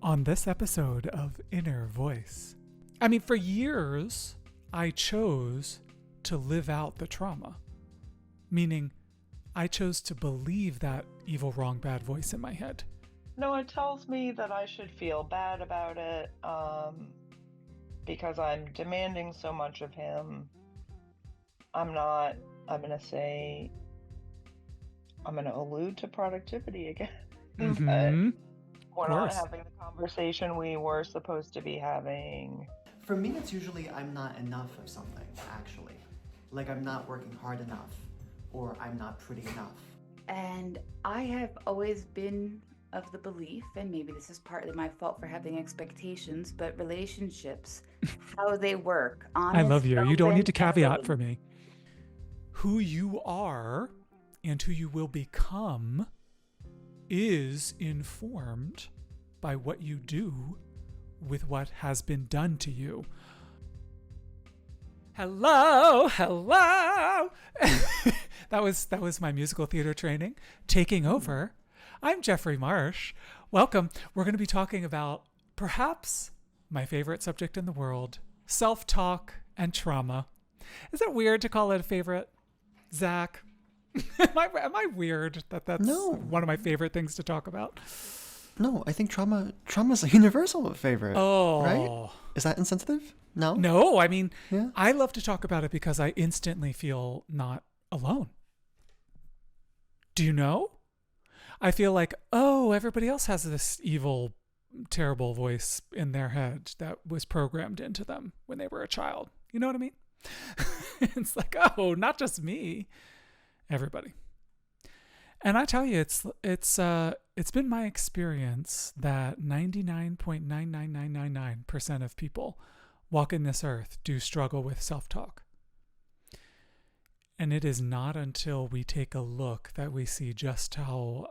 on this episode of Inner Voice. I mean, for years, I chose to live out the trauma, meaning I chose to believe that evil, wrong, bad voice in my head. No, it tells me that I should feel bad about it because I'm demanding so much of him. I'm going to allude to productivity again. Mm-hmm. But we're not having the conversation we were supposed to be having. For me, it's usually I'm not enough of something, actually. Like I'm not working hard enough, or I'm not pretty enough. And I have always been of the belief, and maybe this is partly my fault for having expectations, but relationships, how they work. Honest, I love you. You don't need to caveat everything. for me. Who you are and who you will become is informed by what you do with what has been done to you. Hello. That was my musical theater training taking over. I'm Jeffrey Marsh. Welcome. We're going to be talking about perhaps my favorite subject in the world, self-talk and trauma. Is it weird to call it a favorite, Zach? Am I weird that's one of my favorite things to talk about? No, I think trauma's a universal favorite. Oh. Right? Is that insensitive? No? No, I mean, Yeah. I love to talk about it because I instantly feel not alone. Do you know? I feel like, everybody else has this evil, terrible voice in their head that was programmed into them when they were a child. You know what I mean? It's like, not just me. Everybody. And I tell you, it's been my experience that 99.99999% of people walking this earth do struggle with self-talk. And it is not until we take a look that we see just how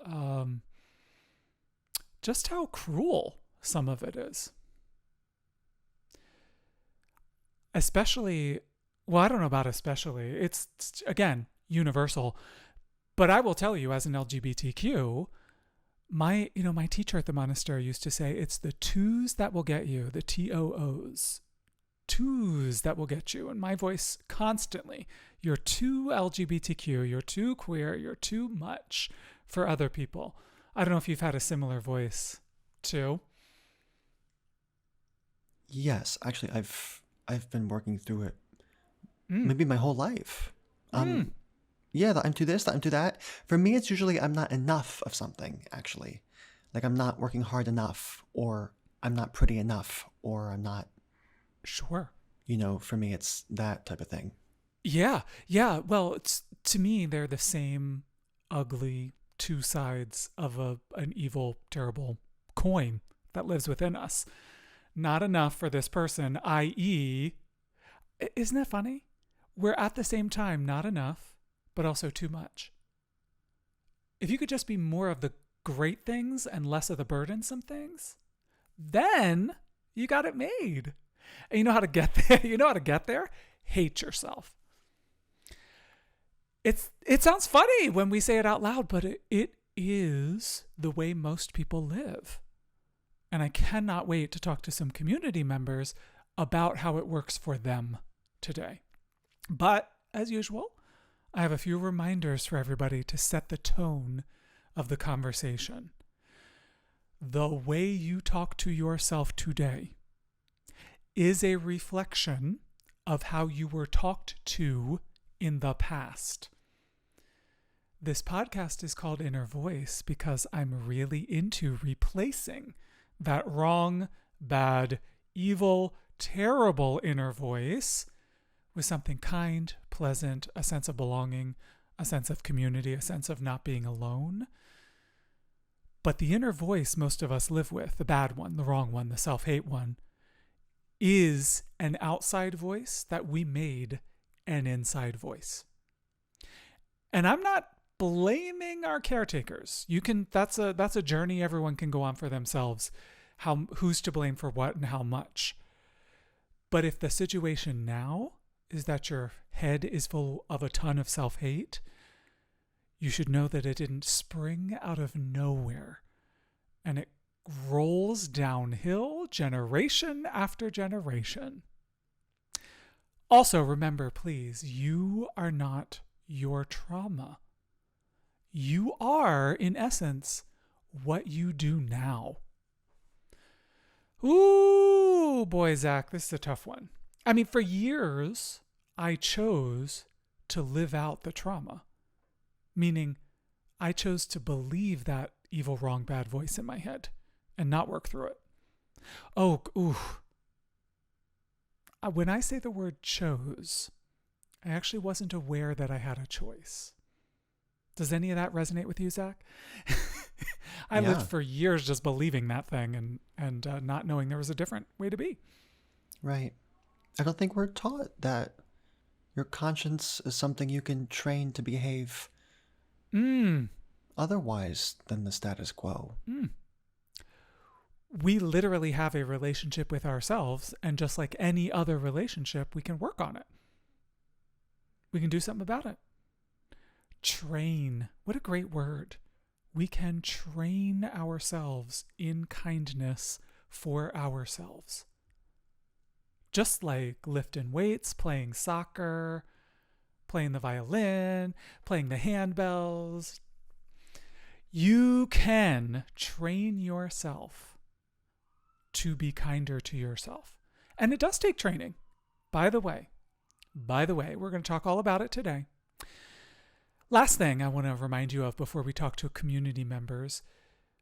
cruel some of it is. Especially, well, I don't know about especially. It's again, universal. But I will tell you, as an LGBTQ, my teacher at the monastery used to say, it's the twos that will get you, the TOOs. Twos that will get you. And my voice constantly, you're too LGBTQ, you're too queer, you're too much for other people. I don't know if you've had a similar voice too. Yes, actually, I've been working through it maybe my whole life. Yeah, that I'm to this, that I'm to that. For me, it's usually I'm not enough of something, actually. Like I'm not working hard enough, or I'm not pretty enough, or I'm not... Sure. For me, it's that type of thing. Yeah. Well, to me, they're the same ugly two sides of an evil, terrible coin that lives within us. Not enough for this person, i.e., isn't that funny? We're at the same time not enough, but also too much. If you could just be more of the great things and less of the burdensome things, then you got it made. And you know how to get there? Hate yourself. It sounds funny when we say it out loud, but it is the way most people live. And I cannot wait to talk to some community members about how it works for them today. But as usual, I have a few reminders for everybody to set the tone of the conversation. The way you talk to yourself today is a reflection of how you were talked to in the past. This podcast is called Inner Voice because I'm really into replacing that wrong, bad, evil, terrible inner voice with something kind, pleasant, a sense of belonging, a sense of community, a sense of not being alone. But the inner voice most of us live with, the bad one, the wrong one, the self-hate one, is an outside voice that we made an inside voice. And I'm not blaming our caretakers. That's a journey everyone can go on for themselves. Who's to blame for what and how much. But if the situation now is that your head is full of a ton of self-hate, you should know that it didn't spring out of nowhere. And rolls downhill generation after generation. Also, remember, please, you are not your trauma. You are, in essence, what you do now. Ooh, boy, Zach, this is a tough one. I mean, for years, I chose to live out the trauma, meaning I chose to believe that evil, wrong, bad voice in my head and not work through it. Oh, ooh. When I say the word chose, I actually wasn't aware that I had a choice. Does any of that resonate with you, Zach? I lived for years just believing that thing and not knowing there was a different way to be. Right. I don't think we're taught that your conscience is something you can train to behave otherwise than the status quo. We literally have a relationship with ourselves, and just like any other relationship, we can work on it. We can do something about it. Train. What a great word. We can train ourselves in kindness for ourselves. Just like lifting weights, playing soccer, playing the violin, playing the handbells. You can train yourself to be kinder to yourself. And it does take training. By the way, we're going to talk all about it today. Last thing I want to remind you of before we talk to community members,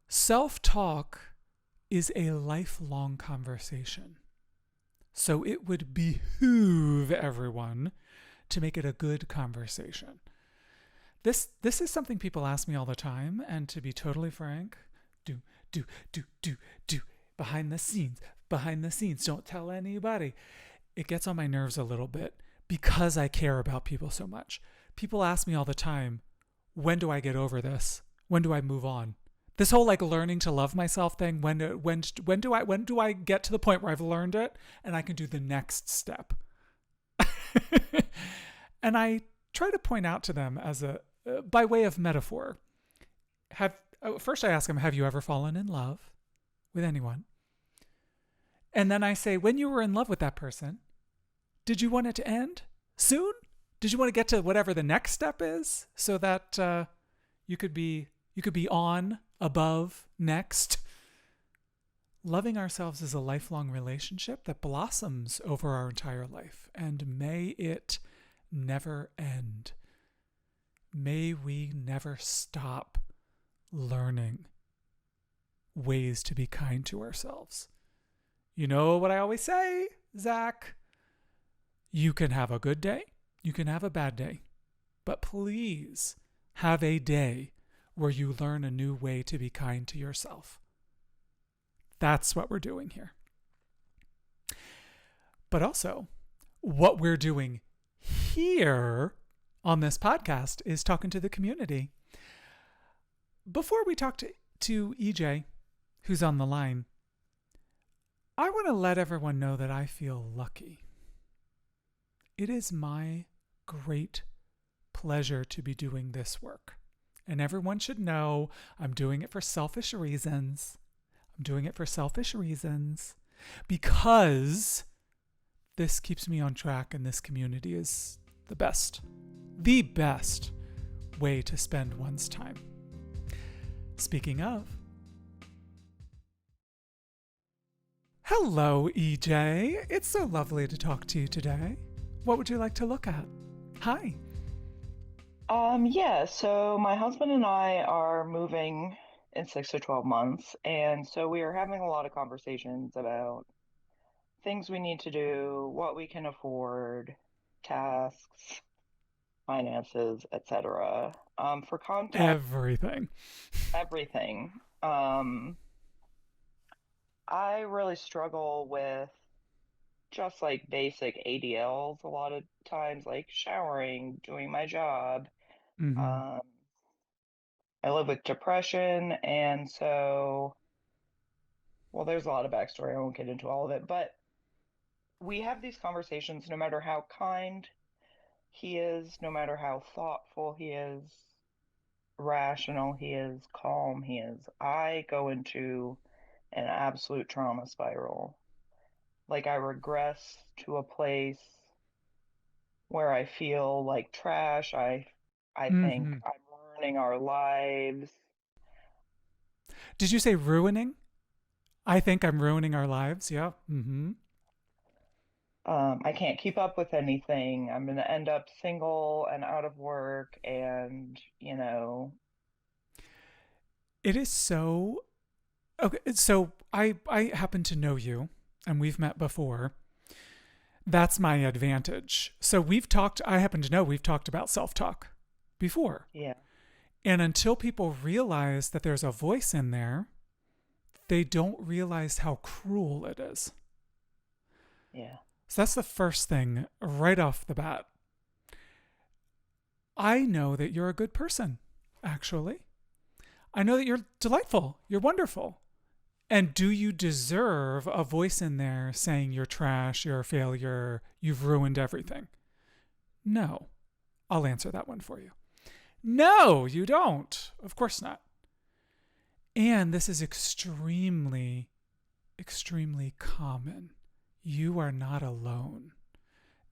self-talk is a lifelong conversation. So it would behoove everyone to make it a good conversation. This is something people ask me all the time, and to be totally frank, do. Behind the scenes, don't tell anybody. It gets on my nerves a little bit because I care about people so much. People ask me all the time, when do I get over this? When do I move on? This whole like learning to love myself thing, when do I get to the point where I've learned it and I can do the next step? And I try to point out to them as by way of metaphor. First I ask them, have you ever fallen in love with anyone? And then I say, when you were in love with that person, did you want it to end soon? Did you want to get to whatever the next step is so that you could be on, above, next? Loving ourselves is a lifelong relationship that blossoms over our entire life, and may it never end. May we never stop learning ways to be kind to ourselves. You know what I always say, Zach? You can have a good day, you can have a bad day, but please have a day where you learn a new way to be kind to yourself. That's what we're doing here. But also, what we're doing here on this podcast is talking to the community. Before we talk to EJ, who's on the line, I want to let everyone know that I feel lucky. It is my great pleasure to be doing this work. And everyone should know I'm doing it for selfish reasons. I'm doing it for selfish reasons because this keeps me on track, and this community is the best way to spend one's time. Speaking of, hello, EJ. It's so lovely to talk to you today. What would you like to look at? Hi. Yeah, so my husband and I are moving in 6 to 12 months, and so we are having a lot of conversations about things we need to do, what we can afford, tasks, finances, etc. For context, everything. I really struggle with just like basic ADLs a lot of times, like showering, doing my job. Mm-hmm. I live with depression, and so, well, there's a lot of backstory. I won't get into all of it, but we have these conversations no matter how kind he is, no matter how thoughtful he is, rational he is, calm he is. I go into an absolute trauma spiral. Like I regress to a place where I feel like trash. I think Mm-hmm. I'm ruining our lives. Did you say ruining? I think I'm ruining our lives. Yeah. Mm-hmm. I can't keep up with anything. I'm going to end up single and out of work and, It is so okay. So I happen to know you, and we've met before. That's my advantage. So we've talked. I happen to know we've talked about self-talk before, yeah. and until people realize that there's a voice in there, they don't realize how cruel it is. Yeah. So that's the first thing right off the bat. I know that you're a good person, actually. I know that you're delightful. You're wonderful. And do you deserve a voice in there saying you're trash, you're a failure, you've ruined everything? No. I'll answer that one for you. No, you don't. Of course not. And this is extremely, extremely common. You are not alone,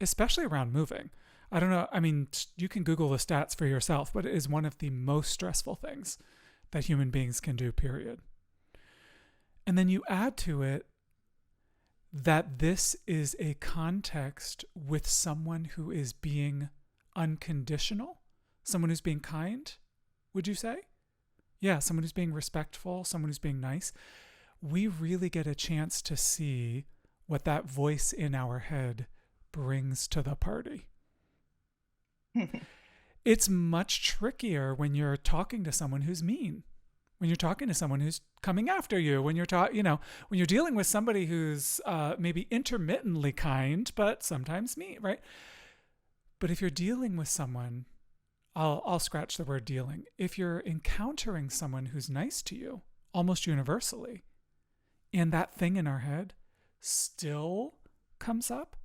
especially around moving. I don't know. I mean, you can Google the stats for yourself, but it is one of the most stressful things that human beings can do, period. And then you add to it that this is a context with someone who is being unconditional, someone who's being kind, would you say? Yeah, someone who's being respectful, someone who's being nice. We really get a chance to see what that voice in our head brings to the party. It's much trickier when you're talking to someone who's mean, when you're talking to someone who's coming after you, when you're when you're dealing with somebody who's maybe intermittently kind, but sometimes mean, right? But if you're dealing with someone, I'll scratch the word dealing. If you're encountering someone who's nice to you, almost universally, and that thing in our head still comes up,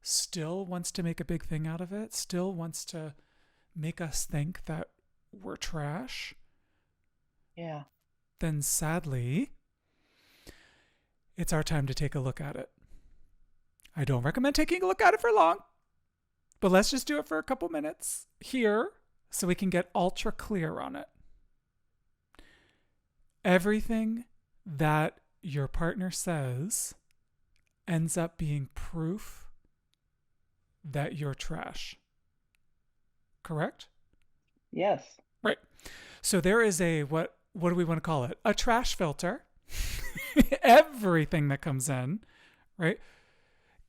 still wants to make a big thing out of it, still wants to make us think that we're trash, Yeah. then sadly, it's our time to take a look at it. I don't recommend taking a look at it for long, but let's just do it for a couple minutes here so we can get ultra clear on it. Everything that your partner says ends up being proof that you're trash. Correct? Yes. Right. So there is what do we want to call it? A trash filter. Everything that comes in, right,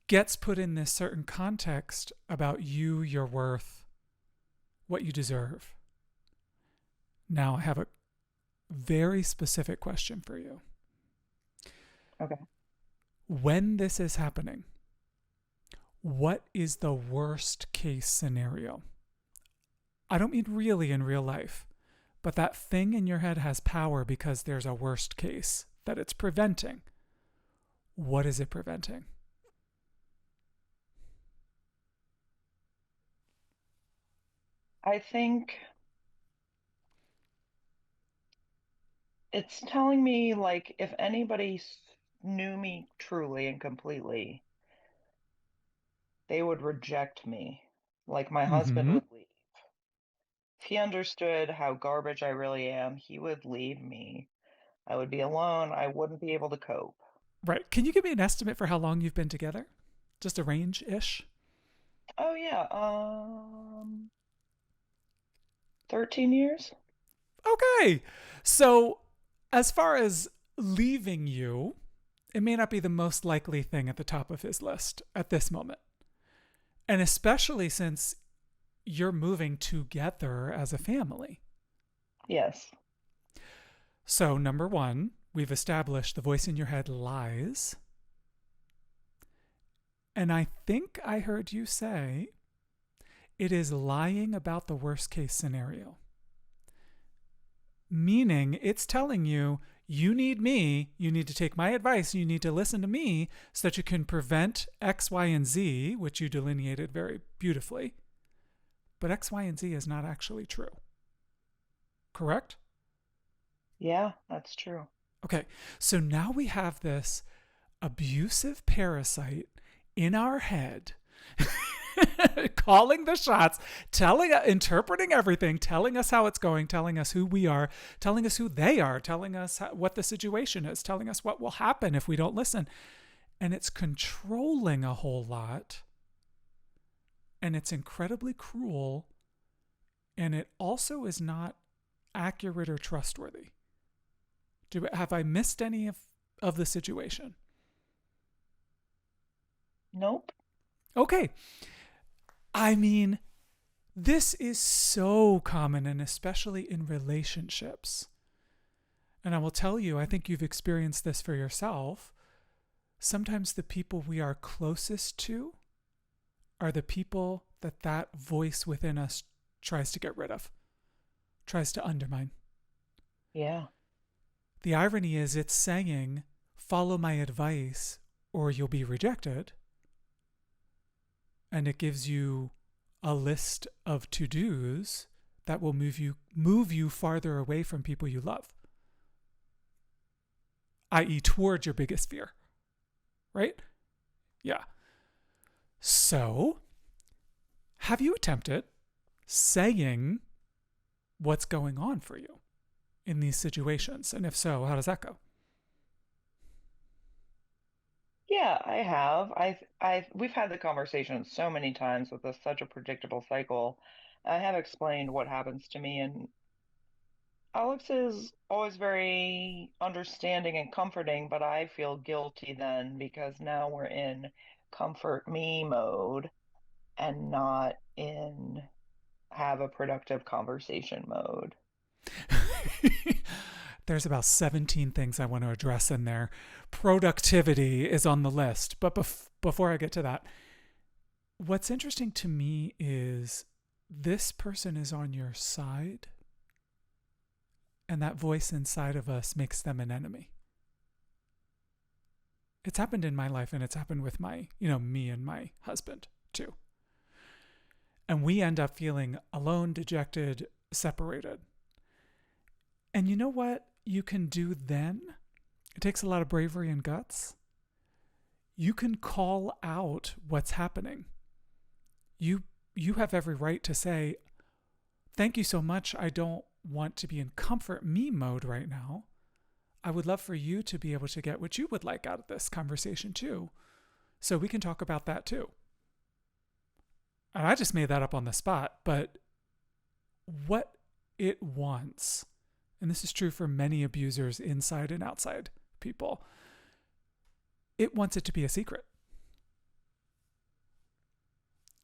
gets put in this certain context about you, your worth, what you deserve. Now I have a very specific question for you. Okay. When this is happening, what is the worst case scenario? I don't mean really in real life, but that thing in your head has power because there's a worst case that it's preventing. What is it preventing? I think it's telling me, like, if anybody knew me truly and completely, they would reject me. Like, my husband Mm-hmm. would leave. If he understood how garbage I really am, he would leave me. I would be alone. I wouldn't be able to cope. Right. Can you give me an estimate for how long you've been together? Just a range-ish? Oh, yeah. 13 years? Okay. So as far as leaving you, it may not be the most likely thing at the top of his list at this moment. And especially since you're moving together as a family. Yes. So, number one, we've established the voice in your head lies. And I think I heard you say it is lying about the worst case scenario. Meaning it's telling you, you need me, you need to take my advice, you need to listen to me so that you can prevent X, Y, and Z, which you delineated very beautifully. But X, Y, and Z is not actually true. Correct? Yeah, that's true. Okay, so now we have this abusive parasite in our head calling the shots, interpreting everything, telling us how it's going, telling us who we are, telling us who they are, telling us what the situation is, telling us what will happen if we don't listen. And it's controlling a whole lot. And it's incredibly cruel. And it also is not accurate or trustworthy. Have I missed any of the situation? Nope. Okay. I mean, this is so common, and especially in relationships. And I will tell you, I think you've experienced this for yourself. Sometimes the people we are closest to are the people that voice within us tries to get rid of, tries to undermine. Yeah. The irony is it's saying, follow my advice or you'll be rejected. And it gives you a list of to-dos that will move you farther away from people you love, i.e. towards your biggest fear, right? Yeah. So, have you attempted saying what's going on for you in these situations? And if so, how does that go? Yeah, I have. We've had the conversation so many times with such a predictable cycle. I have explained what happens to me, and Alex is always very understanding and comforting, but I feel guilty then because now we're in comfort me mode and not in have a productive conversation mode. There's about 17 things I want to address in there. Productivity is on the list. But before I get to that, what's interesting to me is this person is on your side, and that voice inside of us makes them an enemy. It's happened in my life, and it's happened with me and my husband too. And we end up feeling alone, dejected, separated. And you know what you can do then? It takes a lot of bravery and guts. You can call out what's happening. You have every right to say, thank you so much. I don't want to be in comfort me mode right now. I would love for you to be able to get what you would like out of this conversation too. So we can talk about that too. And I just made that up on the spot, but what it wants, and this is true for many abusers inside and outside people, it wants it to be a secret.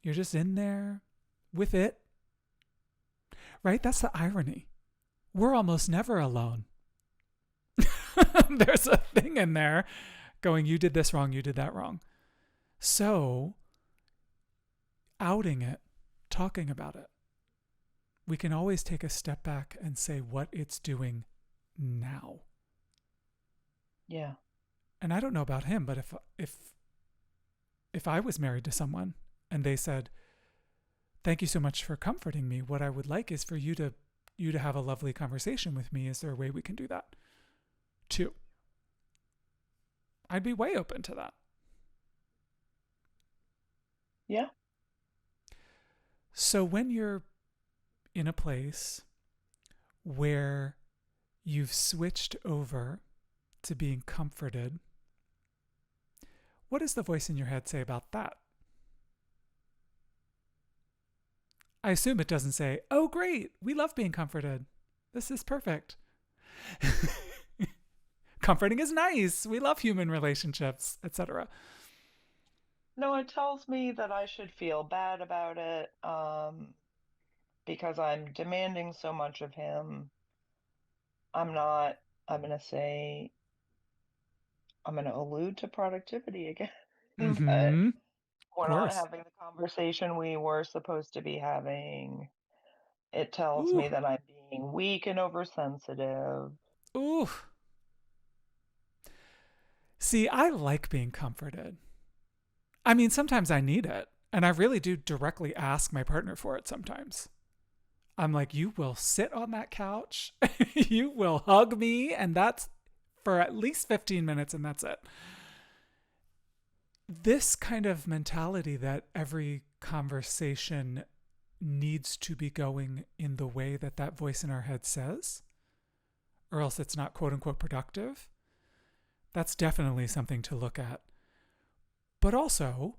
You're just in there with it, right? That's the irony. We're almost never alone. There's a thing in there going, you did this wrong, you did that wrong. So, outing it, talking about it, we can always take a step back and say what it's doing now. Yeah. And I don't know about him, but if I was married to someone and they said, thank you so much for comforting me, what I would like is for you to have a lovely conversation with me. Is there a way we can do that? Too. I'd be way open to that. Yeah. So when you're in a place where you've switched over to being comforted, what does the voice in your head say about that? I assume it doesn't say, oh great, we love being comforted. This is perfect. Comforting is nice. We love human relationships, etc. No, it tells me that I should feel bad about it because I'm demanding so much of him. I'm going to allude to productivity again. But we're not having the conversation we were supposed to be having. It tells me that I'm being weak and oversensitive. Ooh. See, I like being comforted. I mean, sometimes I need it. And I really do directly ask my partner for it sometimes. I'm like, you will sit on that couch, you will hug me, and that's for at least 15 minutes and that's it. This kind of mentality that every conversation needs to be going in the way that that voice in our head says, or else it's not quote unquote productive, that's definitely something to look at. But also,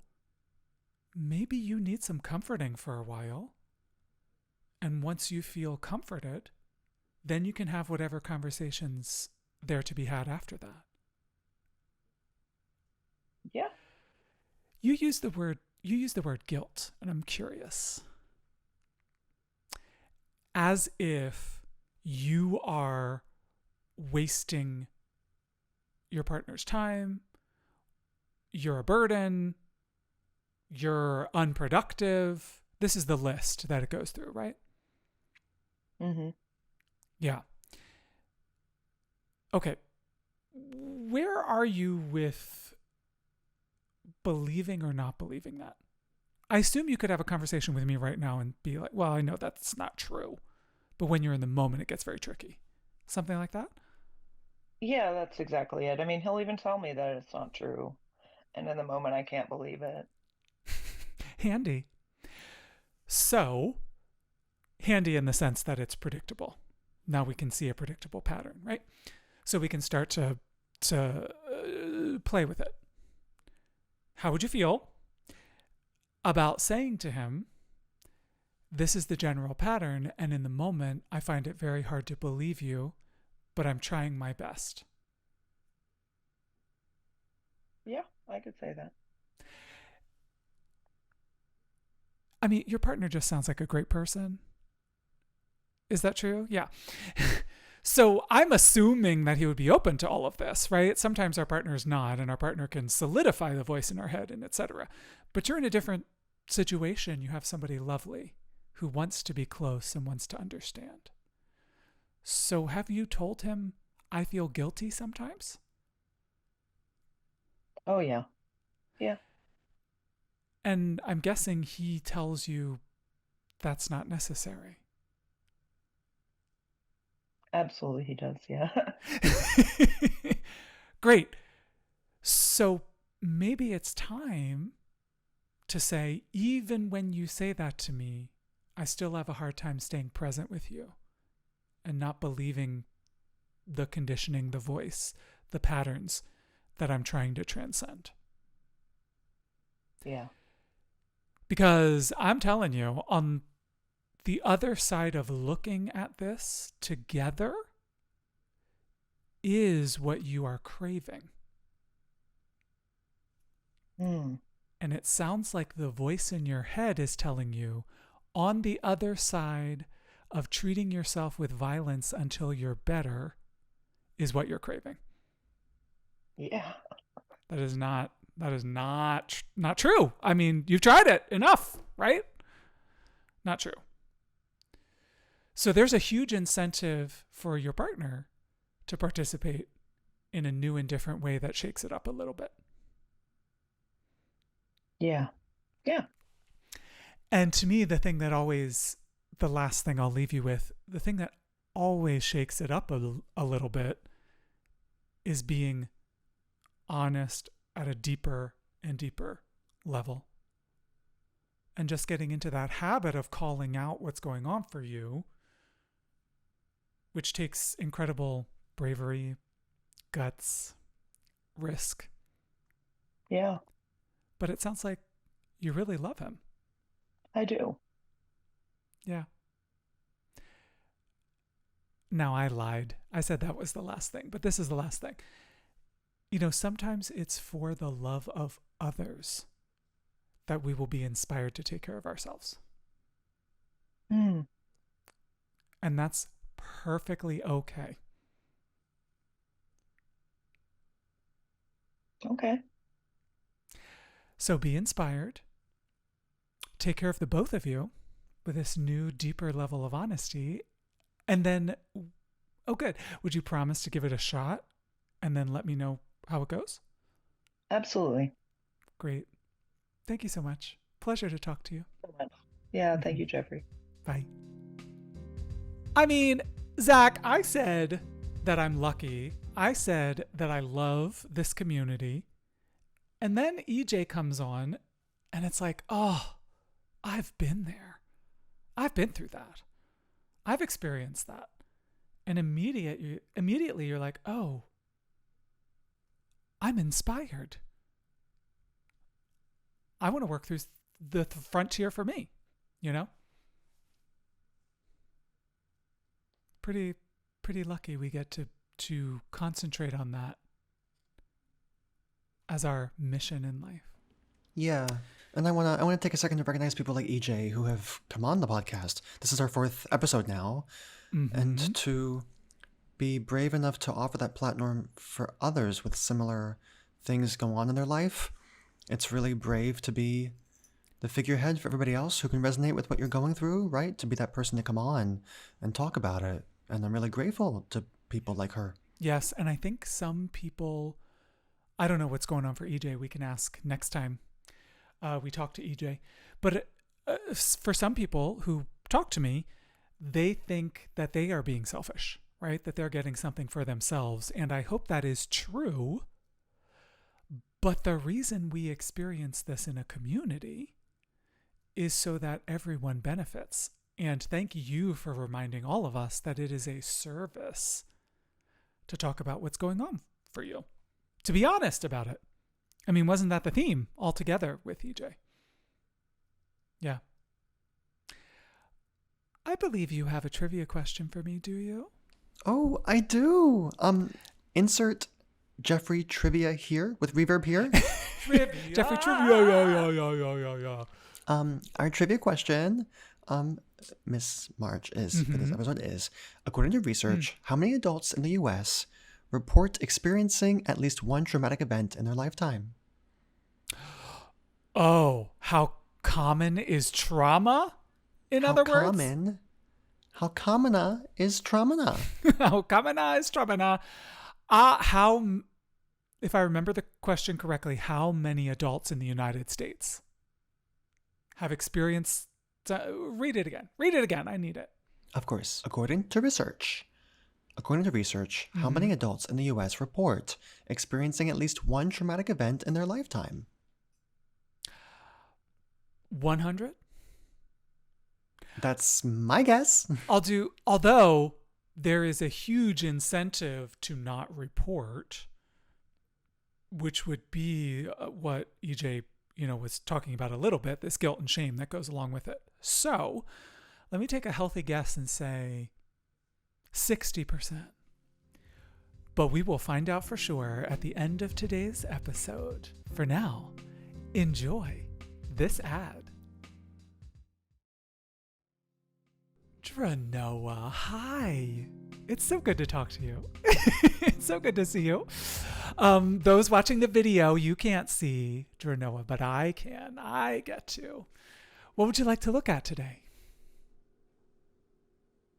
maybe you need some comforting for a while. And once you feel comforted, then you can have whatever conversations there to be had after that. Yeah. You use the word guilt, and I'm curious. As if you are wasting your partner's time, you're a burden, you're unproductive. This is the list that it goes through, right? Mm-hmm. Yeah. Okay. Where are you with believing or not believing that? I assume you could have a conversation with me right now and be like, well, I know that's not true. But when you're in the moment, it gets very tricky. Something like that? Yeah, that's exactly it. I mean, he'll even tell me that it's not true. And in the moment, I can't believe it. Handy. So, handy in the sense that it's predictable. Now we can see a predictable pattern, right? So we can start to play with it. How would you feel about saying to him, this is the general pattern, and in the moment, I find it very hard to believe you, but I'm trying my best. Yeah, I could say that. I mean, your partner just sounds like a great person. Is that true? Yeah. So I'm assuming that he would be open to all of this, right? Sometimes our partner is not, and our partner can solidify the voice in our head and etc. But you're in a different situation. You have somebody lovely who wants to be close and wants to understand. So have you told him, I feel guilty sometimes? Oh, yeah. Yeah. And I'm guessing he tells you that's not necessary. Absolutely, he does. Yeah. Great. So maybe it's time to say, even when you say that to me, I still have a hard time staying present with you and not believing the conditioning, the voice, the patterns that I'm trying to transcend. Yeah. Because I'm telling you, on the other side of looking at this together is what you are craving. Mm. And it sounds like the voice in your head is telling you, on the other side of treating yourself with violence until you're better is what you're craving. Yeah. That is not true. I mean, you've tried it enough, right? Not true. So there's a huge incentive for your partner to participate in a new and different way that shakes it up a little bit. Yeah. Yeah. And to me, the last thing I'll leave you with, the thing that always shakes it up a little bit is being honest at a deeper and deeper level. And just getting into that habit of calling out what's going on for you, which takes incredible bravery, guts, risk. Yeah. But it sounds like you really love him. I do. Yeah. Now I lied. I said that was the last thing, but this is the last thing. You know, sometimes it's for the love of others that we will be inspired to take care of ourselves. Mm. And that's perfectly okay. Okay. So be inspired. Take care of the both of you with this new, deeper level of honesty. And then, oh, good. Would you promise to give it a shot and then let me know how it goes? Absolutely. Great. Thank you so much. Pleasure to talk to you. So much. Yeah. Thank you, Jeffrey. Bye. I mean, Zach, I said that I'm lucky I said that I love this community. And then EJ comes on and it's like, oh, I've been there. I've been through that. I've experienced that. And immediately you're like, oh, I'm inspired. I want to work through the frontier for me, you know? Pretty lucky we get to concentrate on that as our mission in life. Yeah. And I wanna take a second to recognize people like EJ who have come on the podcast. This is our 4th episode now. Mm-hmm. And to be brave enough to offer that platform for others with similar things going on in their life. It's really brave to be the figurehead for everybody else who can resonate with what you're going through, right? To be that person to come on and talk about it. And I'm really grateful to people like her. Yes, and I think some people, I don't know what's going on for EJ. We can ask next time we talk to EJ. But for some people who talk to me, they think that they are being selfish, right? That they're getting something for themselves. And I hope that is true. But the reason we experience this in a community is so that everyone benefits. And thank you for reminding all of us that it is a service to talk about what's going on for you. To be honest about it. I mean, wasn't that the theme altogether with EJ? Yeah. I believe you have a trivia question for me, do you? Oh, I do. Insert Jeffrey trivia here with reverb here. Trivia. Jeffrey trivia. Yeah. Our trivia question, Miss March is for this episode is, according to research, how many adults in the U.S. report experiencing at least one traumatic event in their lifetime? Oh, how common is trauma? In other words, how common is trauma? How common is trauma? If I remember the question correctly, how many adults in the United States have experienced? Read it again. I need it. Of course. According to research, how many adults in the U.S. report experiencing at least one traumatic event in their lifetime? 100? That's my guess. Although there is a huge incentive to not report, which would be what EJ, was talking about a little bit, this guilt and shame that goes along with it. So let me take a healthy guess and say 60%. But we will find out for sure at the end of today's episode. For now, enjoy this ad. Dranoa, hi. It's so good to talk to you. It's so good to see you. Those watching the video, you can't see Dranoa, but I can. I get to. What would you like to look at today?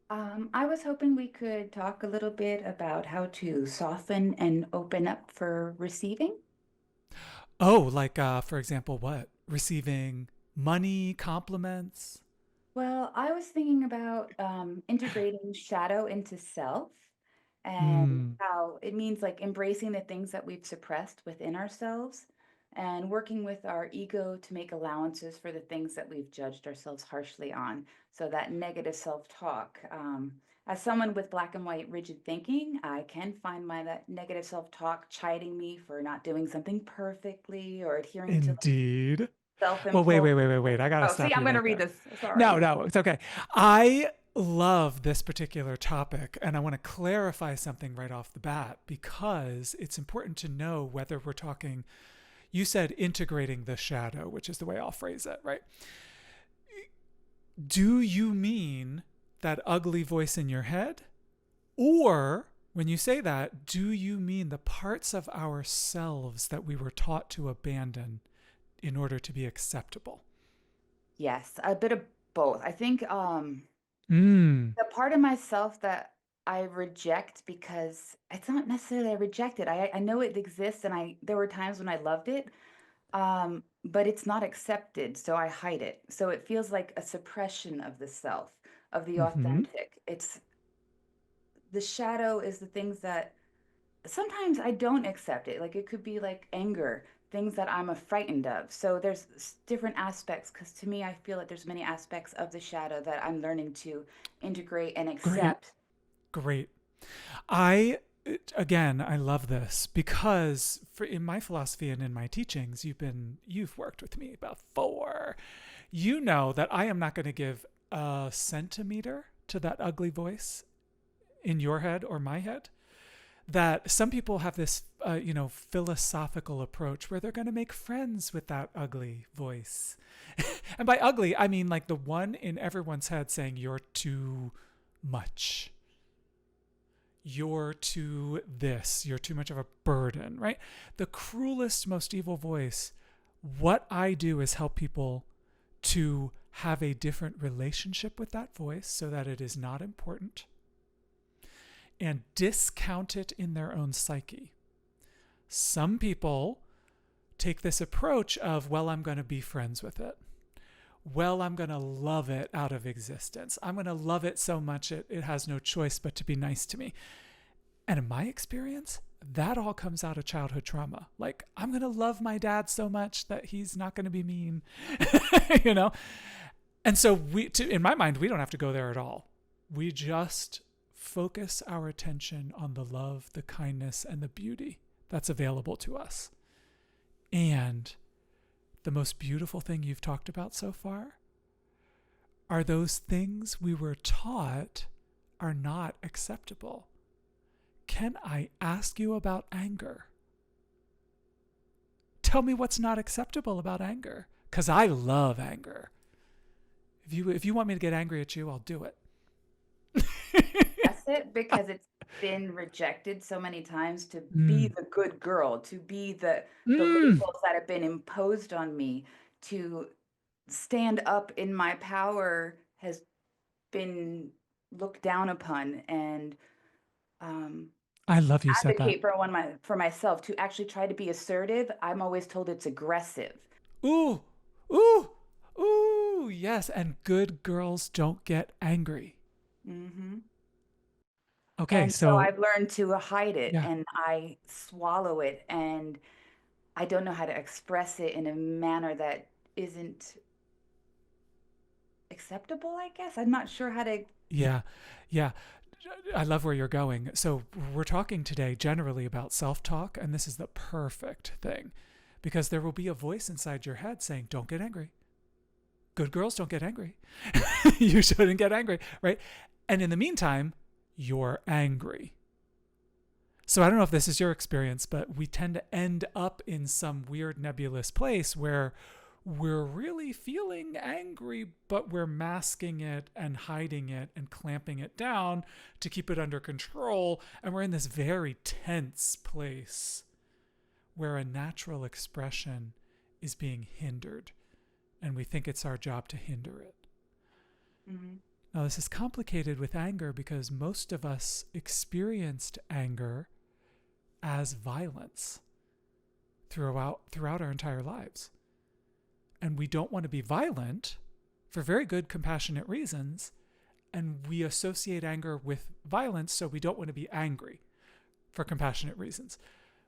I was hoping we could talk a little bit about how to soften and open up for receiving. Oh, like, for example, what? Receiving money, compliments? Well, I was thinking about integrating shadow into self and how it means like embracing the things that we've suppressed within ourselves and working with our ego to make allowances for the things that we've judged ourselves harshly on. So that negative self-talk. As someone with black and white rigid thinking, I can find that negative self-talk chiding me for not doing something perfectly or adhering to Indeed. self-imposed. Well, wait. I gotta stop you. I'm going to right read there. this. Sorry. No, it's okay. I love this particular topic, and I want to clarify something right off the bat because it's important to know whether we're talking. You said integrating the shadow, which is the way I'll phrase it, right? Do you mean that ugly voice in your head? Or when you say that, do you mean the parts of ourselves that we were taught to abandon in order to be acceptable? Yes, a bit of both. I think the part of myself that I reject because it's not necessarily I reject it. I know it exists and there were times when I loved it, but it's not accepted, so I hide it. So it feels like a suppression of the self, of the authentic. It's the shadow is the things that sometimes I don't accept it. Like it could be like anger, things that I'm frightened of. So there's different aspects because to me, I feel like there's many aspects of the shadow that I'm learning to integrate and Great, accept. great. I again, I love this because in my philosophy and in my teachings, you've worked with me before. You know that I am not going to give a centimeter to that ugly voice in your head or my head. That some people have this, philosophical approach where they're going to make friends with that ugly voice. And by ugly, I mean like the one in everyone's head saying, you're too much. You're too this. You're too much of a burden, right? The cruelest, most evil voice. What I do is help people to have a different relationship with that voice so that it is not important and discount it in their own psyche. Some people take this approach of, well, I'm going to be friends with it. Well, I'm going to love it out of existence. I'm going to love it so much it has no choice but to be nice to me. And in my experience, that all comes out of childhood trauma. Like, I'm going to love my dad so much that he's not going to be mean, you know? And so in my mind, we don't have to go there at all. We just focus our attention on the love, the kindness, and the beauty that's available to us. And the most beautiful thing you've talked about so far are those things we were taught are not acceptable. Can I ask you about anger? Tell me what's not acceptable about anger, because I love anger. If you want me to get angry at you, I'll do it. That's it, because it's been rejected so many times to be the good girl, to be the labels that have been imposed on me, to stand up in my power has been looked down upon, and I love you said that. advocate for myself to actually try to be assertive. I'm always told it's aggressive. Ooh, ooh, ooh, yes. And good girls don't get angry. Mm-hmm. Okay, And so I've learned to hide it, yeah. and I swallow it, and I don't know how to express it in a manner that isn't acceptable, I guess. I'm not sure how to. Yeah, yeah. I love where you're going. So we're talking today generally about self-talk, and this is the perfect thing because there will be a voice inside your head saying, don't get angry. Good girls don't get angry. You shouldn't get angry, right? And in the meantime, you're angry. So I don't know if this is your experience, but we tend to end up in some weird nebulous place where we're really feeling angry, but we're masking it and hiding it and clamping it down to keep it under control. And we're in this very tense place where a natural expression is being hindered. And we think it's our job to hinder it. Mm-hmm. Now, this is complicated with anger because most of us experienced anger as violence throughout our entire lives. And we don't want to be violent for very good, compassionate reasons. And we associate anger with violence, so we don't want to be angry for compassionate reasons.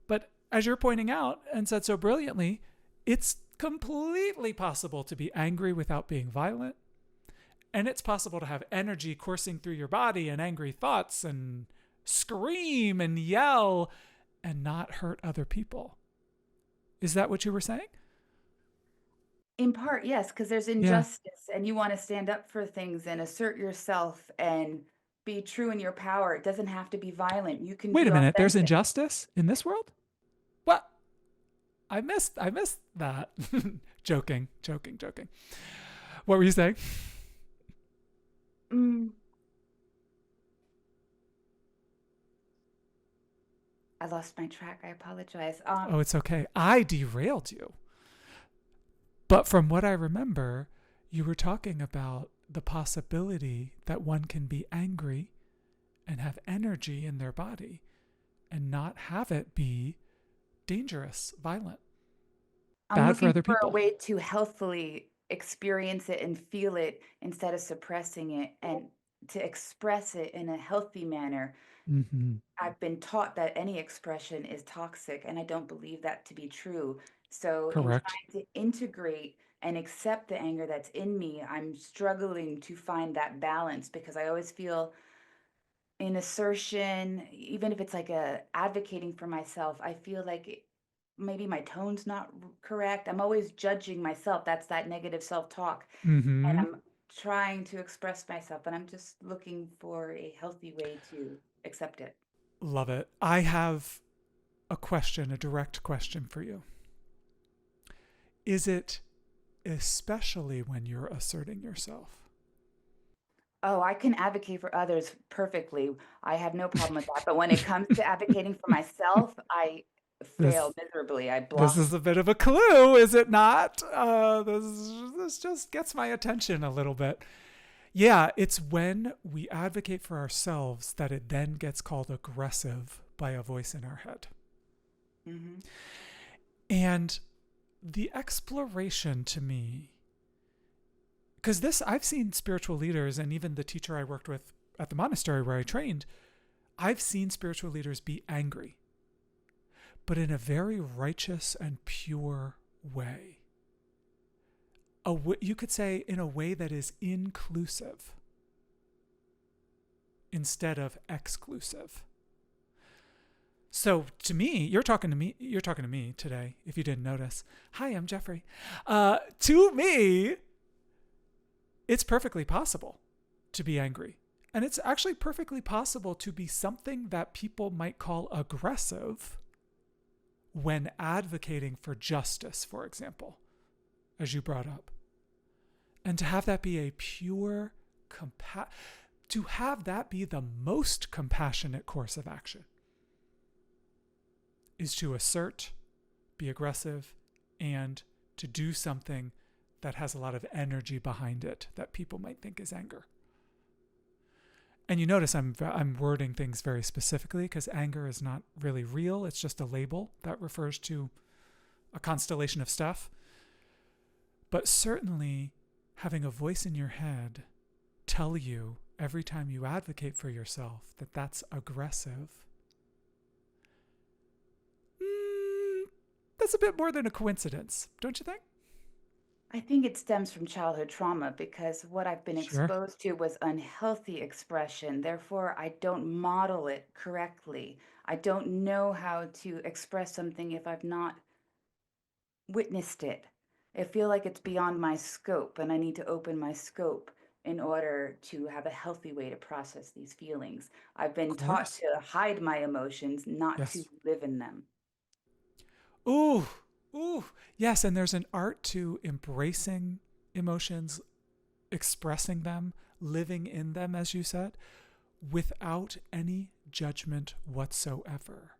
But as you're pointing out and said so brilliantly, it's completely possible to be angry without being violent. And it's possible to have energy coursing through your body and angry thoughts and scream and yell and not hurt other people. Is that what you were saying? In part, yes, because there's injustice and you want to stand up for things and assert yourself and be true in your power. It doesn't have to be violent. You can Wait be a minute. There's authentic. injustice in this world? What? I missed that. Joking. What were you saying? I lost my track. I apologize. Oh, it's okay. I derailed you. But from what I remember, you were talking about the possibility that one can be angry and have energy in their body and not have it be dangerous, violent, bad for other for a people. way to healthfully experience it and feel it instead of suppressing it, and to express it in a healthy manner, I've been taught that any expression is toxic, and I don't believe that to be true. So, in Correct. trying to integrate and accept the anger that's in me, I'm struggling to find that balance because I always feel in assertion, even if it's like advocating for myself, I feel like maybe my tone's not correct. I'm always judging myself. That's that negative self-talk. And Mm-hmm. I'm trying to express myself, and I'm just looking for a healthy way to accept it. Love it. I have a direct question for you. Is it especially when you're asserting yourself? Oh, I can advocate for others perfectly. I have no problem with that. But when it comes to advocating for myself, I fail This miserably. I this block. is a bit of a clue, is it not? This just gets my attention a little bit. Yeah, it's when we advocate for ourselves that it then gets called aggressive by a voice in our head. Mm-hmm. And the exploration to me, because I've seen spiritual leaders, and even the teacher I worked with at the monastery where I trained, I've seen spiritual leaders be angry, but in a very righteous and pure way. You could say in a way that is inclusive instead of exclusive. So to me, you're talking to me today, if you didn't notice. Hi, I'm Jeffrey. To me, it's perfectly possible to be angry. And it's actually perfectly possible to be something that people might call aggressive when advocating for justice, for example, as you brought up. And to have that be a pure, to have that be the most compassionate course of action is to assert, be aggressive, and to do something that has a lot of energy behind it that people might think is anger. And you notice I'm wording things very specifically because anger is not really real. It's just a label that refers to a constellation of stuff. But certainly having a voice in your head tell you every time you advocate for yourself that that's aggressive, that's a bit more than a coincidence, don't you think? I think it stems from childhood trauma because what I've been Sure. exposed to was unhealthy expression. Therefore, I don't model it correctly. I don't know how to express something if I've not witnessed it. I feel like it's beyond my scope, and I need to open my scope in order to have a healthy way to process these feelings. I've Of been taught course. to hide my emotions, not to Yes. live in them. Ooh, ooh. Yes, and there's an art to embracing emotions, expressing them, living in them, as you said, without any judgment whatsoever.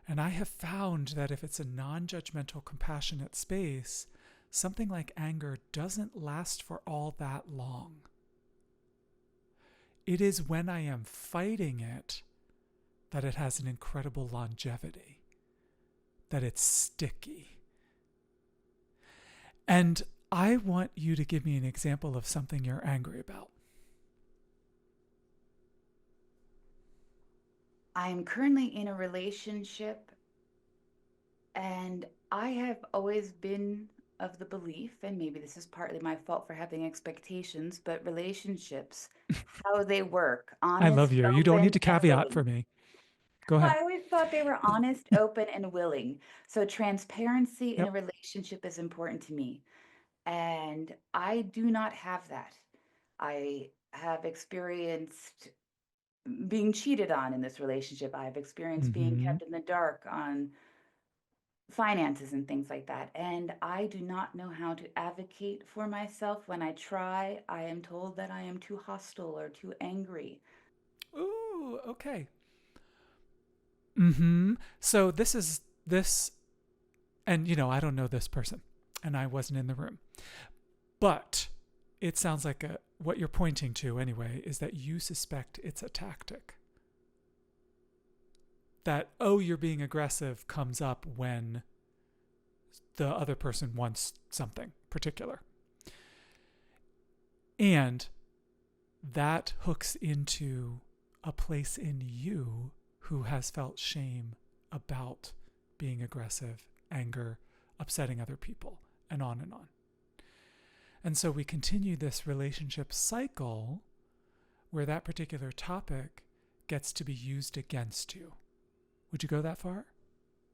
And I have found that if it's a non-judgmental, compassionate space, something like anger doesn't last for all that long. It is when I am fighting it that it has an incredible longevity, that it's sticky. And I want you to give me an example of something you're angry about. I am currently in a relationship, and I have always been of the belief, and maybe this is partly my fault for having expectations, but relationships, how they work, I love honest, you. You don't open, need to and caveat willing. for me. Go Well, ahead. I always thought they were honest, open, and willing. So transparency in a Yep. relationship is important to me. And I do not have that. I have experienced being cheated on in this relationship. I have experienced being Mm-hmm. kept in the dark on finances and things like that. And I do not know how to advocate for myself. When I try, I am told that I am too hostile or too angry. Ooh, okay. Mm-hmm. So and I don't know this person, and I wasn't in the room. But it sounds like what you're pointing to anyway is that you suspect it's a tactic. That, oh, you're being aggressive comes up when the other person wants something particular. And that hooks into a place in you who has felt shame about being aggressive, anger, upsetting other people, and on and on. And so we continue this relationship cycle where that particular topic gets to be used against you. Would you go that far?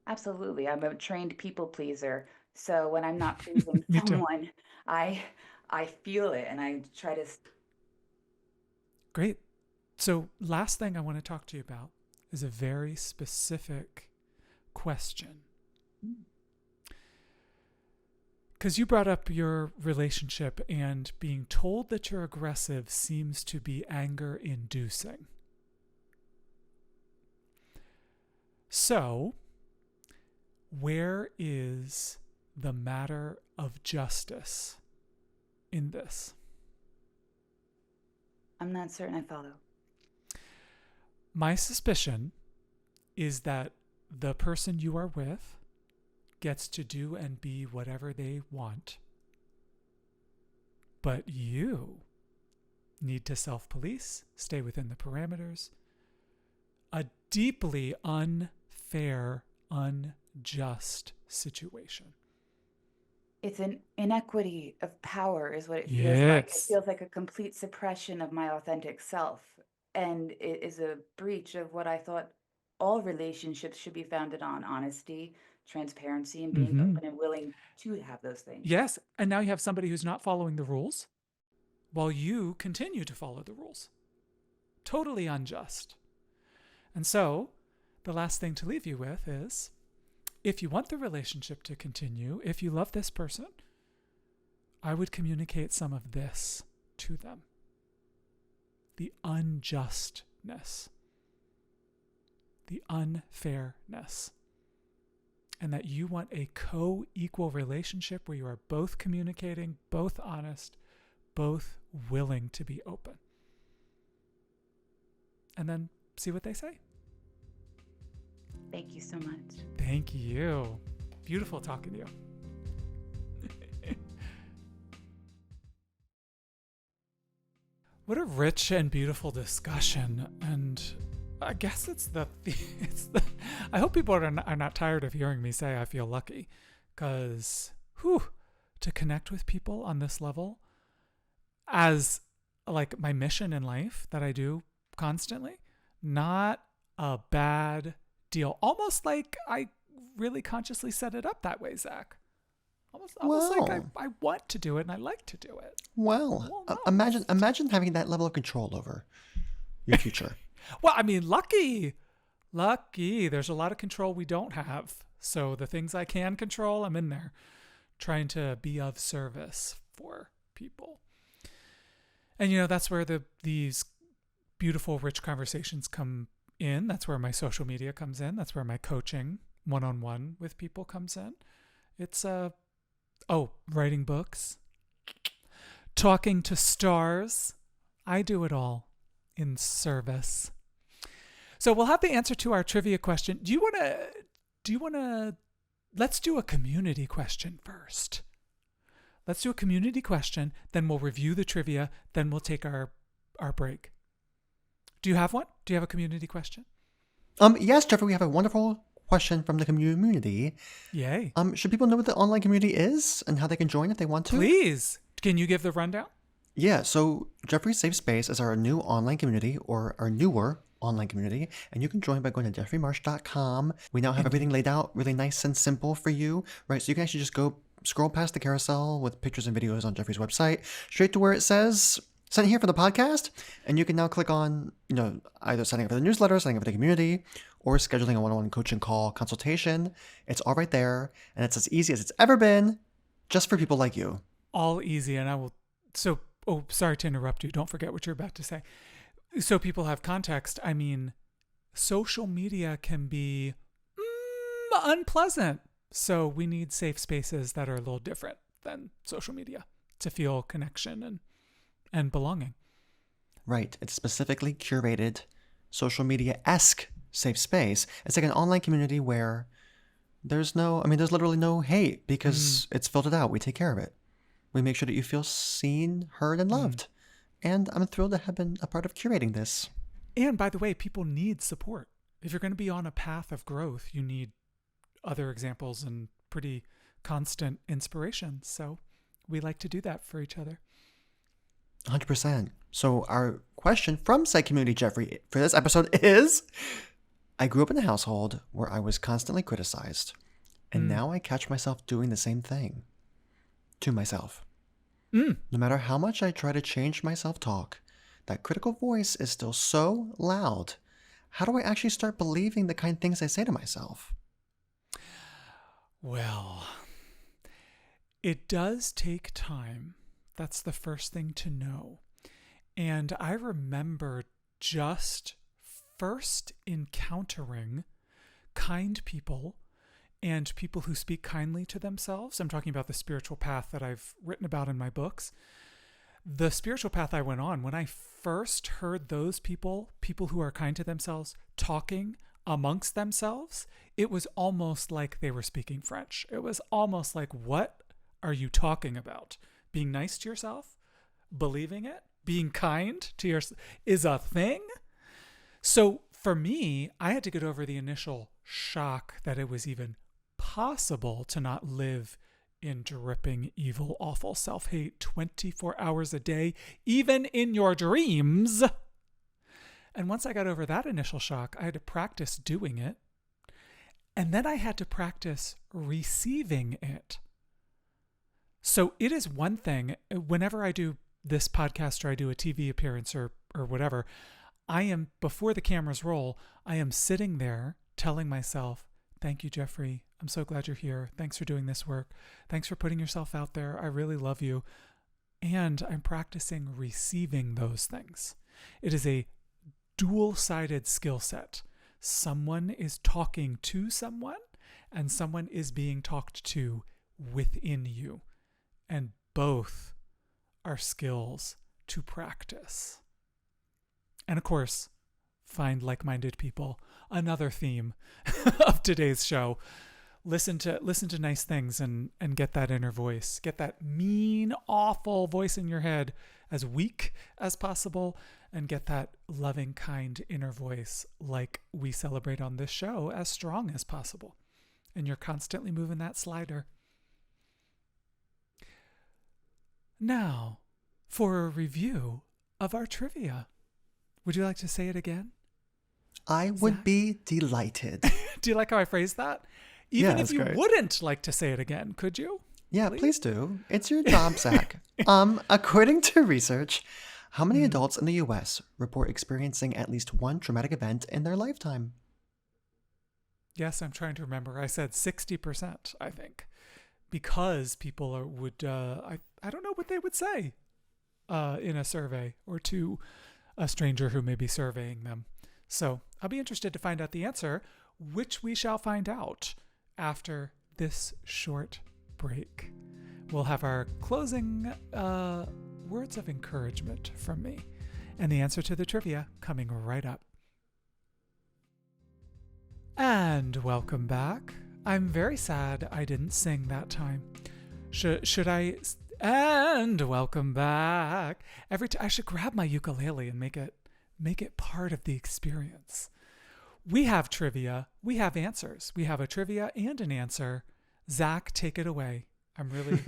Absolutely. I'm a trained people pleaser. So when I'm not pleasing Me too. someone, I feel it and I try to. Great. So last thing I want to talk to you about is a very specific question. Because you brought up your relationship and being told that you're aggressive seems to be anger inducing. So, where is the matter of justice in this? I'm not certain I follow. My suspicion is that the person you are with gets to do and be whatever they want, but you need to self-police, stay within the parameters. A deeply unfair, unjust situation. It's an inequity of power is what it feels like. It Yes. feels like a complete suppression of my authentic self. And it is a breach of what I thought all relationships should be founded on: honesty, transparency, and being open and willing to have those things. Yes. And now you have somebody who's not following the rules while you continue to follow the rules. Totally unjust. And so the last thing to leave you with is, if you want the relationship to continue, if you love this person, I would communicate some of this to them. The unjustness, the unfairness, and that you want a co-equal relationship where you are both communicating, both honest, both willing to be open. And then see what they say. Thank you so much. Thank you. Beautiful talking to you. What a rich and beautiful discussion. And I guess it's the I hope people are not tired of hearing me say I feel lucky, because to connect with people on this level as like my mission in life that I do constantly, not a bad deal. Almost like I really consciously set it up that way, Zach. Almost like I want to do it and I like to do it. Well, imagine having that level of control over your future. Well, I mean, lucky. There's a lot of control we don't have. So the things I can control, I'm in there trying to be of service for people. And, that's where these beautiful, rich conversations come in. That's where my social media comes in. That's where my coaching one-on-one with people comes in. It's writing books, talking to stars. I do it all in service. So we'll have the answer to our trivia question. Do you want to let's do a community question first. Let's do a community question, then we'll review the trivia, then we'll take our break. Do you have one? Do you have a community question? Yes, Jeffrey, we have a wonderful question from the community. Yay. Should people know what the online community is and how they can join if they want to? Please. Can you give the rundown? Yeah, so Jeffrey's Safe Space is our new online community, or our newer online community, and you can join by going to jeffreymarsh.com. We now have everything laid out really nice and simple for you, right? So you can actually just go scroll past the carousel with pictures and videos on Jeffrey's website, straight to where it says sent here for the podcast, and you can now click on, either signing up for the newsletter, signing up for the community, or scheduling a one-on-one coaching call consultation. It's all right there, and it's as easy as it's ever been, just for people like you. All easy, and I will. So, sorry to interrupt you. Don't forget what you're about to say. So people have context. I mean, social media can be unpleasant. So we need safe spaces that are a little different than social media to feel connection and belonging. Right. It's specifically curated social media-esque safe space. It's like an online community where there's literally no hate because it's filtered out. We take care of it. We make sure that you feel seen, heard, and loved. And I'm thrilled to have been a part of curating this. And by the way, people need support. If you're going to be on a path of growth, you need other examples and pretty constant inspiration. So we like to do that for each other. 100%. So our question from Site Community Jeffrey for this episode is, I grew up in a household where I was constantly criticized, and now I catch myself doing the same thing to myself. No matter how much I try to change my self-talk, that critical voice is still so loud. How do I actually start believing the kind of things I say to myself? Well, it does take time. That's the first thing to know. And I remember just first encountering kind people and people who speak kindly to themselves. I'm talking about the spiritual path that I've written about in my books. The spiritual path I went on, when I first heard those people who are kind to themselves, talking amongst themselves, it was almost like they were speaking French. It was almost like, what are you talking about? Being nice to yourself? Believing it? Being kind to yourself is a thing? So for me, I had to get over the initial shock that it was even possible to not live in dripping, evil, awful self-hate 24 hours a day, even in your dreams. And once I got over that initial shock, I had to practice doing it. And then I had to practice receiving it. So it is one thing, whenever I do this podcast or I do a TV appearance or whatever, I am, before the cameras roll, I am sitting there telling myself, thank you, Jeffrey. I'm so glad you're here. Thanks for doing this work. Thanks for putting yourself out there. I really love you. And I'm practicing receiving those things. It is a dual-sided skill set. Someone is talking to someone, and someone is being talked to within you. And both are skills to practice. And of course, find like-minded people. Another theme of today's show. Listen to nice things and get that inner voice. Get that mean, awful voice in your head as weak as possible, and get that loving, kind inner voice like we celebrate on this show as strong as possible. And you're constantly moving that slider. Now, for a review of our trivia. Would you like to say it again? I would be delighted. Do you like how I phrased that? Even if you great. Wouldn't like to say it again, could you? Yeah, please do. It's your job, Zaq. According to research, how many adults in the U.S. report experiencing at least one traumatic event in their lifetime? Yes, I'm trying to remember. I said 60%, I think, because people I don't know what they would say in a survey or to a stranger who may be surveying them. So I'll be interested to find out the answer, which we shall find out after this short break. We'll have our closing words of encouragement from me and the answer to the trivia coming right up. And welcome back. I'm very sad I didn't sing that time. Should I? And welcome back. I should grab my ukulele and make it part of the experience. We have trivia. We have answers. We have a trivia and an answer. Zaq, take it away. I'm really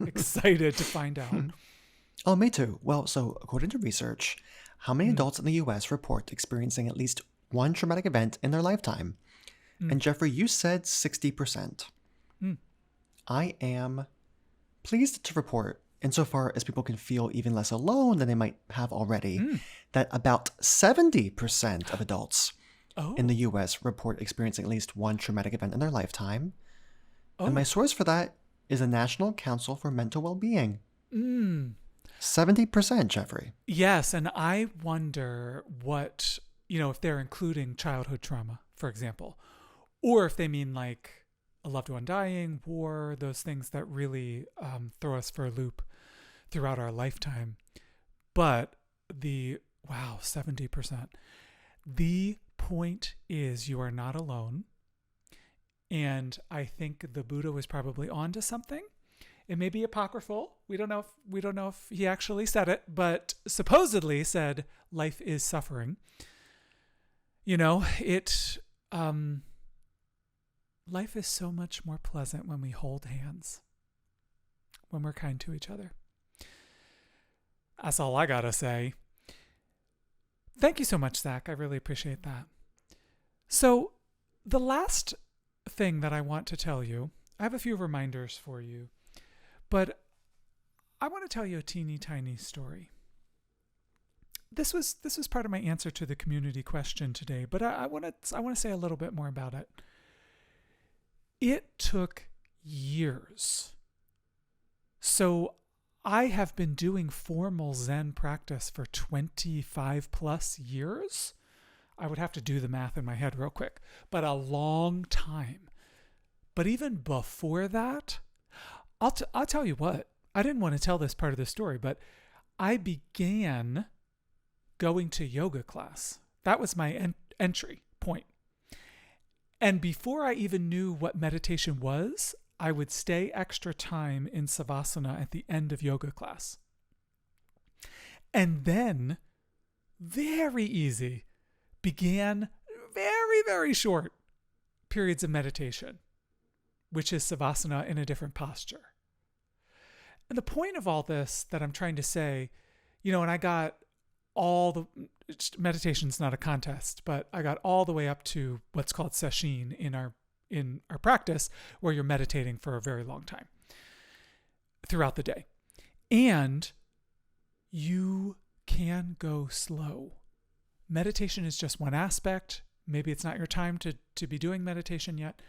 excited to find out. Oh, me too. Well, so according to research, how many adults in the U.S. report experiencing at least one traumatic event in their lifetime? And Jeffrey, you said 60%. I am pleased to report, insofar as people can feel even less alone than they might have already, that about 70% of adults in the U.S. report experiencing at least one traumatic event in their lifetime. And my source for that is the National Council for Mental Well-Being. 70%, Jeffrey. Yes, and I wonder what, if they're including childhood trauma, for example, or if they mean like a loved one dying, war, those things that really throw us for a loop throughout our lifetime. But 70%. The point is, you are not alone. And I think the Buddha was probably onto something. It may be apocryphal. We don't know if he actually said it, but supposedly said life is suffering. life is so much more pleasant when we hold hands, when we're kind to each other. That's all I gotta say. Thank you so much, Zaq. I really appreciate that. So the last thing that I want to tell you, I have a few reminders for you, but I want to tell you a teeny tiny story. This was part of my answer to the community question today, but I want to say a little bit more about it. It took years. So I have been doing formal Zen practice for 25 plus years. I would have to do the math in my head real quick, but a long time. But even before that, I'll tell you what, I didn't want to tell this part of the story, but I began going to yoga class. That was my entry point. And before I even knew what meditation was, I would stay extra time in Savasana at the end of yoga class. And then, very easy, began very, very short periods of meditation, which is Savasana in a different posture. And the point of all this that I'm trying to say, and I got all the, meditation's not a contest, but I got all the way up to what's called sesshin in our practice, where you're meditating for a very long time throughout the day. And you can go slow. Meditation is just one aspect. Maybe it's not your time to be doing meditation yet.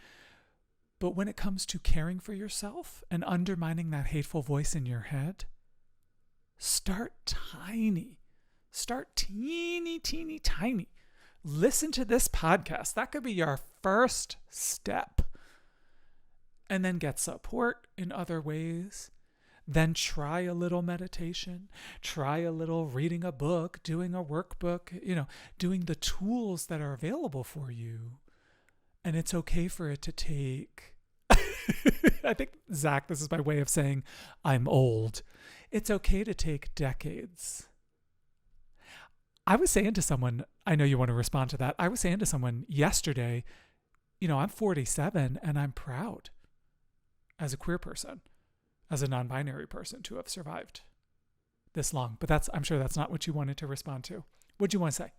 But when it comes to caring for yourself and undermining that hateful voice in your head, start tiny. Start teeny, teeny, tiny. Listen to this podcast. That could be your first step. And then get support in other ways. Then try a little meditation. Try a little reading a book, doing a workbook, doing the tools that are available for you. And it's okay for it to take, I think, Zaq, this is my way of saying I'm old. It's okay to take decades. I was saying to someone, I know you want to respond to that. I was saying to someone yesterday, I'm 47 and I'm proud as a queer person, as a non-binary person, to have survived this long. But I'm sure that's not what you wanted to respond to. What'd you want to say?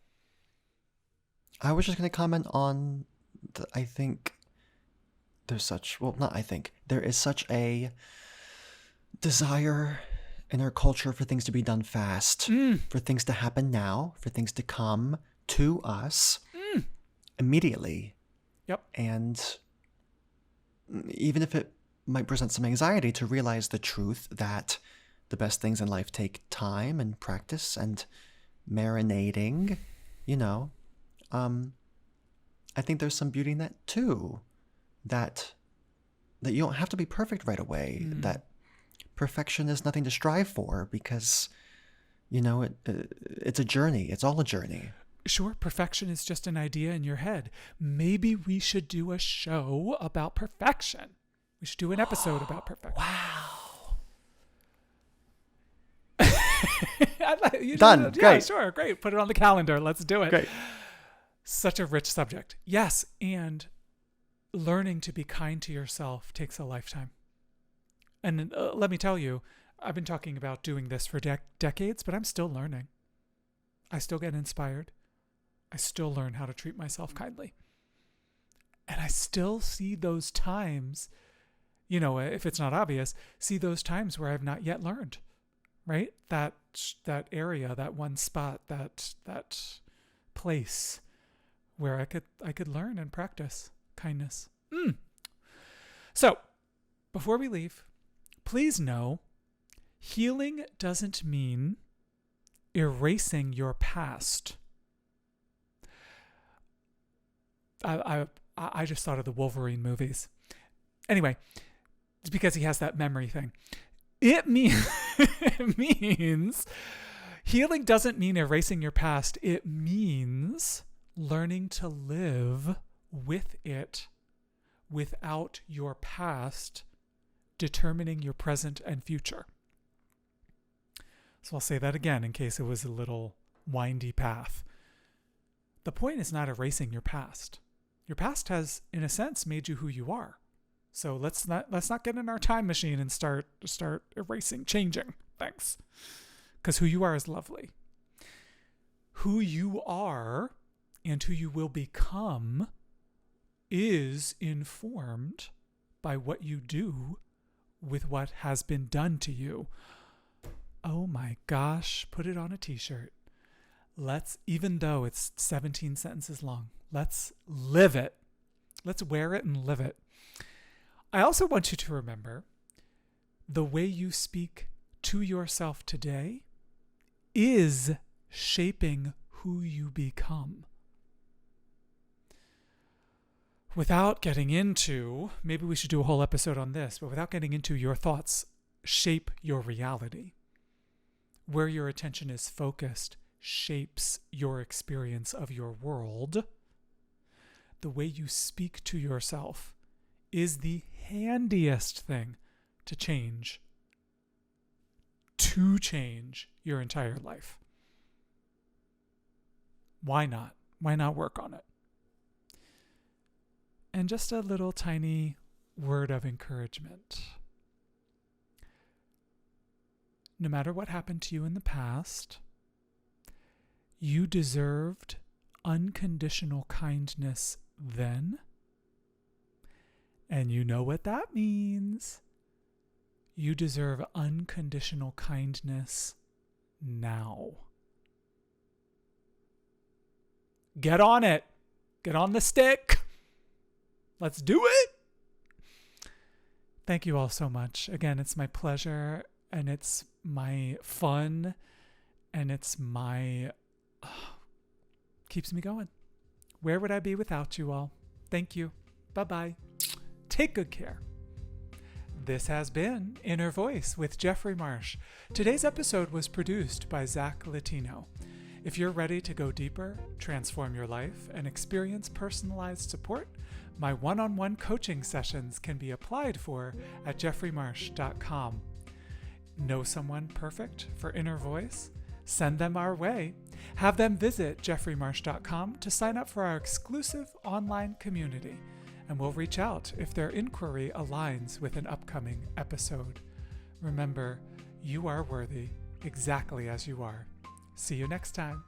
I was just going to comment on I think there is such a desire in our culture for things to be done fast, for things to happen now, for things to come to us immediately. Yep. And even if it might present some anxiety, to realize the truth that the best things in life take time and practice and marinating, I think there's some beauty in that too, that you don't have to be perfect right away, that perfection is nothing to strive for, because it's a journey. It's all a journey. Sure, perfection is just an idea in your head. Maybe we should do a show about perfection. We should do an episode about perfection. Wow. Done. Great. Yeah, sure. Great. Put it on the calendar. Let's do it. Great. Such a rich subject. Yes. And learning to be kind to yourself takes a lifetime. And let me tell you, I've been talking about doing this for decades, but I'm still learning. I still get inspired. I still learn how to treat myself kindly. And I still see those times, if it's not obvious, see those times where I've not yet learned, right? That area, that one spot, that place where I could learn and practice kindness. So, before we leave, please know, healing doesn't mean erasing your past. I just thought of the Wolverine movies. Anyway, it's because he has that memory thing. It means healing doesn't mean erasing your past. It means learning to live with it without your past determining your present and future. So I'll say that again in case it was a little windy path. The point is not erasing your past. Your past has, in a sense, made you who you are. So let's not get in our time machine and start erasing, changing things. Because who you are is lovely. Who you are and who you will become is informed by what you do with what has been done to you. Oh my gosh, put it on a t-shirt. Even though it's 17 sentences long, let's live it. Let's wear it and live it. I also want you to remember the way you speak to yourself today is shaping who you become. Without getting into, maybe we should do a whole episode on this, but without getting into, your thoughts shape your reality. Where your attention is focused shapes your experience of your world. The way you speak to yourself is the handiest thing to change your entire life. Why not? Why not work on it? And just a little tiny word of encouragement. No matter what happened to you in the past, you deserved unconditional kindness then. And you know what that means. You deserve unconditional kindness now. Get on it. Get on the stick. Let's do it. Thank you all so much. Again, it's my pleasure and it's my fun and it's my keeps me going. Where would I be without you all? Thank you. Bye-bye. Take good care. This has been Inner Voice with Jeffrey Marsh. Today's episode was produced by Zaq Latino. If you're ready to go deeper, transform your life, and experience personalized support, my one-on-one coaching sessions can be applied for at jeffreymarsh.com. Know someone perfect for Inner Voice? Send them our way. Have them visit jeffreymarsh.com to sign up for our exclusive online community, and we'll reach out if their inquiry aligns with an upcoming episode. Remember, you are worthy exactly as you are. See you next time.